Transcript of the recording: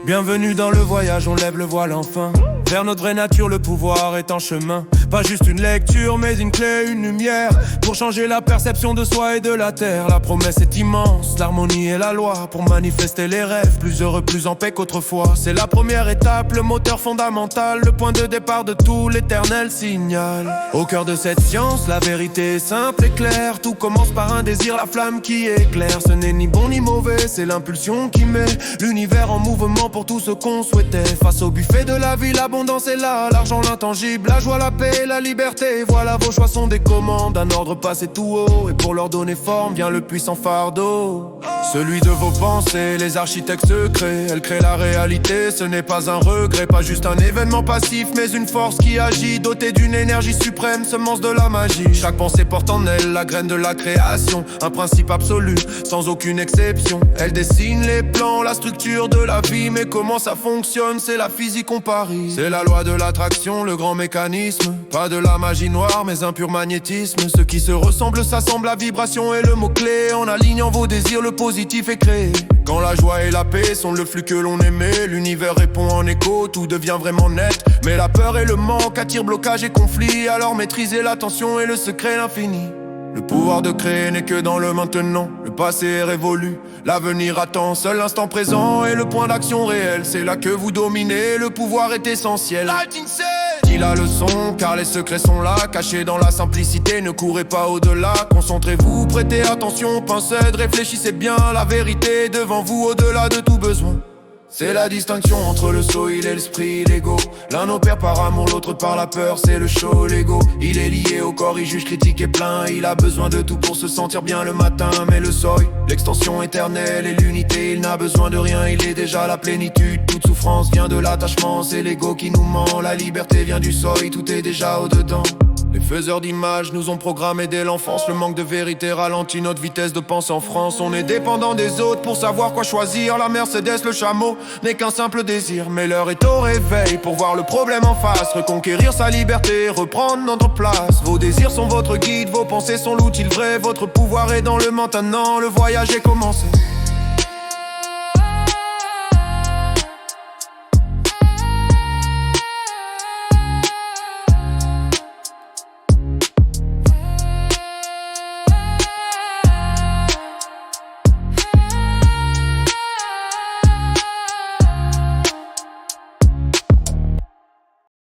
Bienvenue dans le voyage, on lève le voile enfin. Vers notre vraie nature, le pouvoir est en chemin. Pas juste une lecture, mais une clé, une lumière pour changer la perception de soi et de la terre. La promesse est immense, l'harmonie est la loi pour manifester les rêves, plus heureux, plus en paix qu'autrefois. C'est la première étape, le moteur fondamental, le point de départ de tout, l'éternel signal. Au cœur de cette science, la vérité est simple et claire. Tout commence par un désir, la flamme qui éclaire. Ce n'est ni bon ni mauvais, c'est l'impulsion qui met l'univers en mouvement pour tout ce qu'on souhaitait. Face au buffet de la vie, l'abondance est là, l'argent, l'intangible, la joie, la paix, la liberté. Voilà, vos choix sont des commandes, un ordre passé tout haut. Et pour leur donner forme, vient le puissant fardeau, celui de vos pensées, les architectes secrets. Elles créent la réalité, ce n'est pas un regret, pas juste un événement passif, mais une force qui agit, dotée d'une énergie suprême, semence de la magie. Chaque pensée porte en elle la graine de la création, un principe absolu, sans aucune exception. Elle dessine les plans, la structure de la vie, mais comment ça fonctionne, c'est la physique on parie. C'est la loi de l'attraction, le grand mécanisme. Pas de la magie noire, mais un pur magnétisme. Ce qui se ressemble s'assemble, la vibration est le mot-clé. En alignant vos désirs, le positif est créé. Quand la joie et la paix sont le flux que l'on aimait, l'univers répond en écho, tout devient vraiment net. Mais la peur et le manque attirent blocage et conflit. Alors maîtriser l'attention et le secret l'infini. Le pouvoir de créer n'est que dans le maintenant. Le passé est révolu, l'avenir attend. Seul l'instant présent est le point d'action réel. C'est là que vous dominez, le pouvoir est essentiel. Dis la leçon, car les secrets sont là, cachés dans la simplicité. Ne courez pas au-delà, concentrez-vous, prêtez attention, pincette, réfléchissez bien. La vérité est devant vous, au-delà de tout besoin. C'est la distinction entre le soil et l'esprit, l'ego. L'un opère par amour, l'autre par la peur, c'est le show, l'ego. Il est lié au corps, il juge, critique et plein. Il a besoin de tout pour se sentir bien le matin. Mais le seuil, l'extension éternelle et l'unité. Il n'a besoin de rien, il est déjà la plénitude. Toute souffrance vient de l'attachement, c'est l'ego qui nous ment. La liberté vient du seuil, tout est déjà au-dedans. Les faiseurs d'images nous ont programmés dès l'enfance. Le manque de vérité ralentit notre vitesse de pensée en France. On est dépendant des autres pour savoir quoi choisir. La Mercedes, le chameau n'est qu'un simple désir. Mais l'heure est au réveil pour voir le problème en face. Reconquérir sa liberté, reprendre notre place. Vos désirs sont votre guide, vos pensées sont l'outil vrai. Votre pouvoir est dans le maintenant, le voyage est commencé.